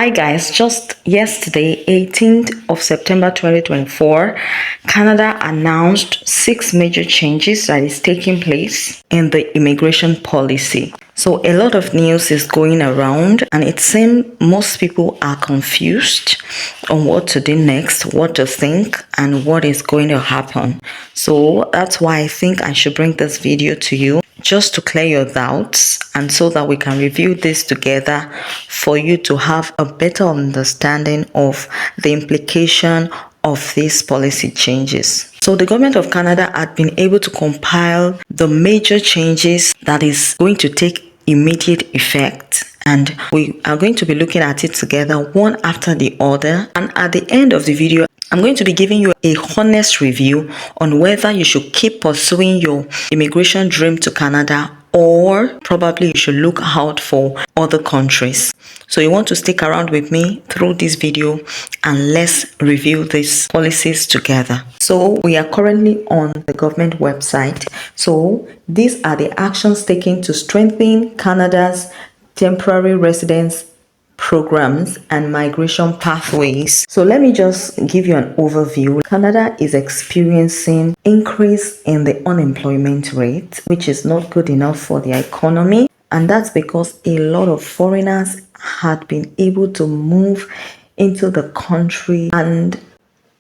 Hi guys, just yesterday, 18th of September 2024, Canada announced 6 major changes that is taking place in the immigration policy. So a lot of news is going around and it seems most people are confused on what to do next, what to think, and what is going to happen. So that's why I think I should bring this video to you just to clear your doubts and so that we can review this together for you to have a better understanding of the implication of these policy changes. So the government of Canada had been able to compile the major changes that is going to take immediate effect, and we are going to be looking at it together one after the other. And at the end of the video, I'm going to be giving you a honest review on whether you should keep pursuing your immigration dream to Canada or probably you should look out for other countries. So you want to stick around with me through this video and let's review these policies together. So we are currently on the government website. So these are the actions taken to strengthen Canada's temporary residence programs and migration pathways. So let me just give you an overview. Canada is experiencing increase in the unemployment rate, which is not good enough for the economy. And that's because a lot of foreigners had been able to move into the country and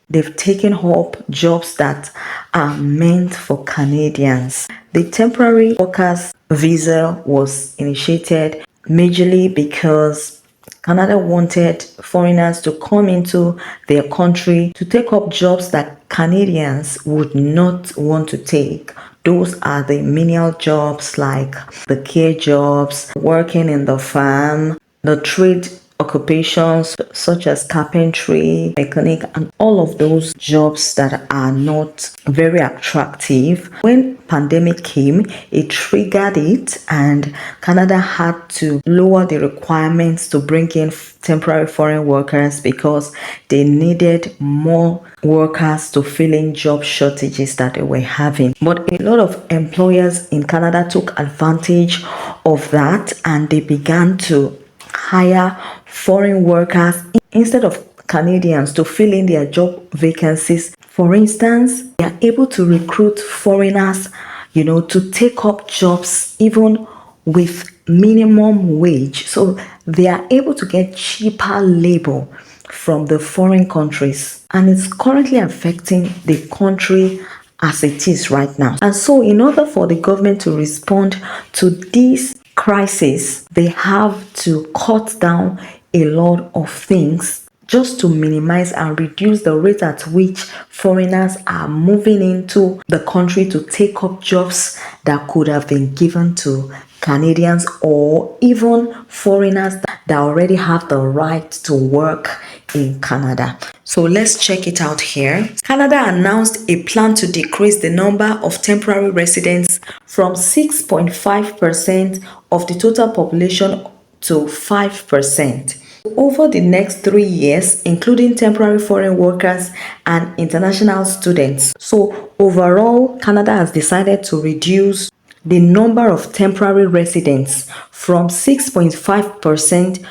they've taken up jobs that are meant for Canadians. The temporary workers visa was initiated majorly because Canada wanted foreigners to come into their country to take up jobs that Canadians would not want to take. Those are the menial jobs like the care jobs, working in the farm, the trade occupations such as carpentry, mechanic, and all of those jobs that are not very attractive. When pandemic came, it triggered it and Canada had to lower the requirements to bring in temporary foreign workers because they needed more workers to fill in job shortages that they were having. But a lot of employers in Canada took advantage of that and they began to hire foreign workers instead of Canadians to fill in their job vacancies. For instance, they are able to recruit foreigners, to take up jobs even with minimum wage. So they are able to get cheaper labor from the foreign countries. And it's currently affecting the country as it is right now. And so in order for the government to respond to this crisis, they have to cut down a lot of things just to minimize and reduce the rate at which foreigners are moving into the country to take up jobs that could have been given to Canadians or even foreigners that already have the right to work in Canada. So let's check it out here. Canada announced a plan to decrease the number of temporary residents from 6.5% of the total population to 5%. Over the next 3 years, including temporary foreign workers and international students. So overall, Canada has decided to reduce the number of temporary residents from 6.5%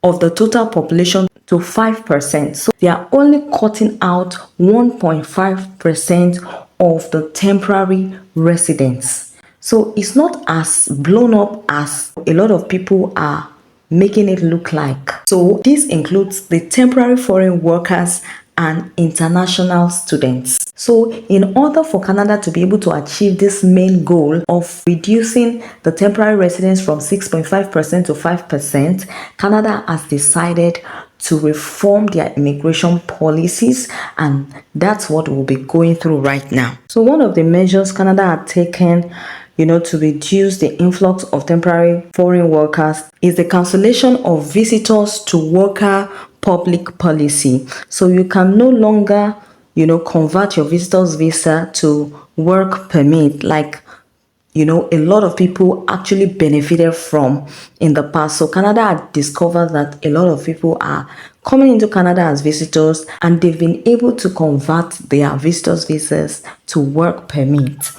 of the total population to 5%. So they are only cutting out 1.5% of the temporary residents. So it's not as blown up as a lot of people are making it look like. So this includes the temporary foreign workers and international students. So in order for Canada to be able to achieve this main goal of reducing the temporary residents from 6.5% to 5%, Canada has decided to reform their immigration policies, and that's what we'll be going through right now. So one of the measures Canada had taken to reduce the influx of temporary foreign workers is the cancellation of visitors to worker public policy. So you can no longer, convert your visitor's visa to work permit like, a lot of people actually benefited from in the past. So Canada had discovered that a lot of people are coming into Canada as visitors and they've been able to convert their visitors' visas to work permit.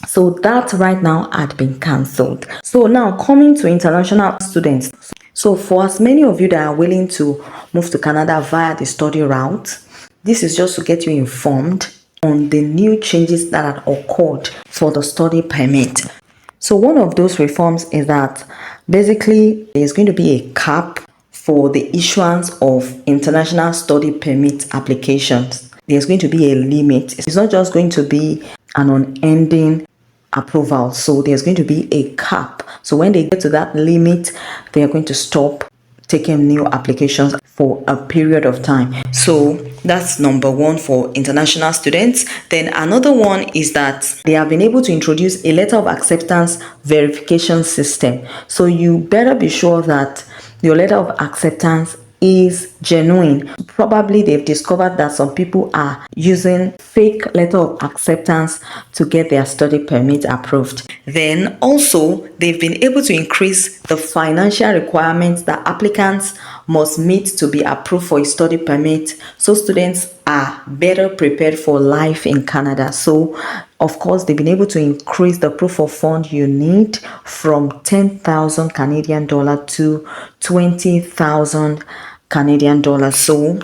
So that right now had been cancelled. So now coming to international students. So for as many of you that are willing to move to Canada via the study route, this is just to get you informed on the new changes that have occurred for the study permit. So one of those reforms is that basically there's going to be a cap for the issuance of international study permit applications. There's going to be a limit. It's not just going to be an unending approval. So there's going to be a cap. So when they get to that limit, they are going to stop taking new applications for a period of time. So that's number one for international students. Then another one is that they have been able to introduce a letter of acceptance verification system. So you better be sure that your letter of acceptance is genuine. Probably they've discovered that some people are using fake letter of acceptance to get their study permit approved. Then also they've been able to increase the financial requirements that applicants must meet to be approved for a study permit, so students are better prepared for life in Canada. So of course they've been able to increase the proof of fund you need from 10,000 Canadian dollar to 20,000 Canadian dollars, so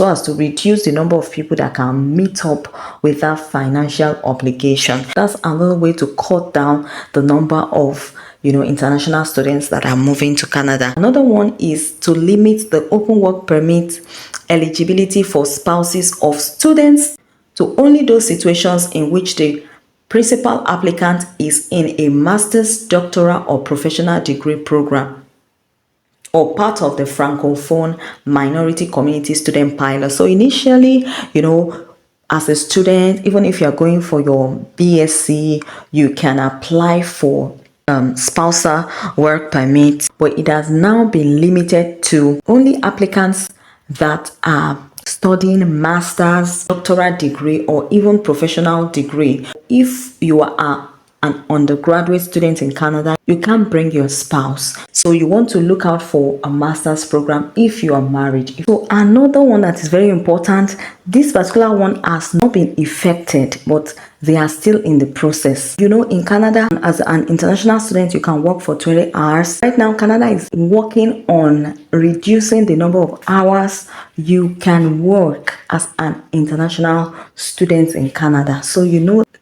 as to reduce the number of people that can meet up with that financial obligation. That's another way to cut down the number of international students that are moving to Canada. Another one is to limit the open work permit eligibility for spouses of students to only those situations in which the principal applicant is in a master's, doctoral, or professional degree program, or part of the Francophone minority community student pilot. So initially, as a student, even if you're going for your BSc, you can apply for spousal work permit, but it has now been limited to only applicants that are studying master's, doctoral degree, or even professional degree. If you are an undergraduate student in Canada, you can't bring your spouse. So you want to look out for a master's program if you are married. So another one that is very important, this particular one has not been effected, but they are still in the process. In Canada, as an international student, you can work for 20 hours. Right now, Canada is working on reducing the number of hours you can work as an international student in Canada. So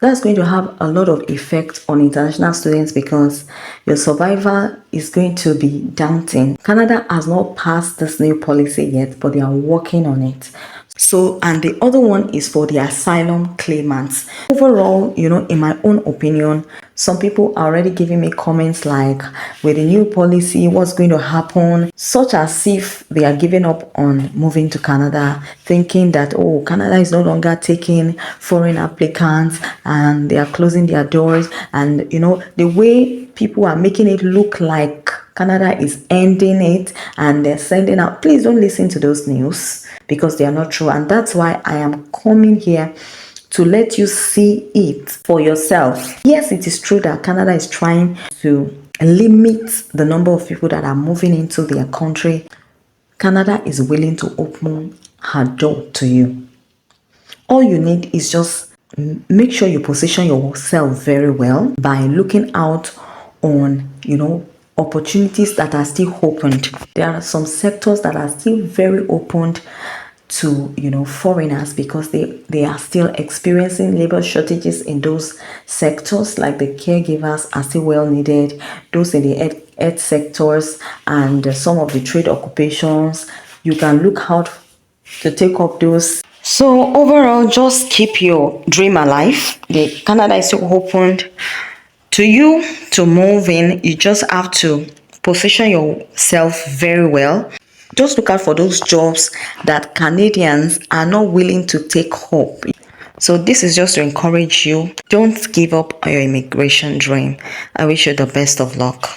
that's going to have a lot of effect on international students because your survival is going to be daunting. Canada has not passed this new policy yet, but they are working on it. So, and the other one is for the asylum claimants. Overall, in my own opinion, some people are already giving me comments like, with the new policy, what's going to happen? Such as if they are giving up on moving to Canada, thinking that, Canada is no longer taking foreign applicants and they are closing their doors. And, the way people are making it look like Canada is ending it and they're sending out, please don't listen to those news because they are not true. And that's why I am coming here to let you see it for yourself. Yes, it is true that Canada is trying to limit the number of people that are moving into their country. Canada is willing to open her door to you. All you need is just make sure you position yourself very well by looking out on, opportunities that are still opened. There are some sectors that are still very opened to foreigners because they are still experiencing labor shortages in those sectors, like the caregivers are still well needed, those in the ed sectors and some of the trade occupations. You can look out to take up those. So overall, just keep your dream alive. The Canada is still opened to you to move in. You just have to position yourself very well. Just look out for those jobs that Canadians are not willing to take up. So this is just to encourage you. Don't give up on your immigration dream. I wish you the best of luck.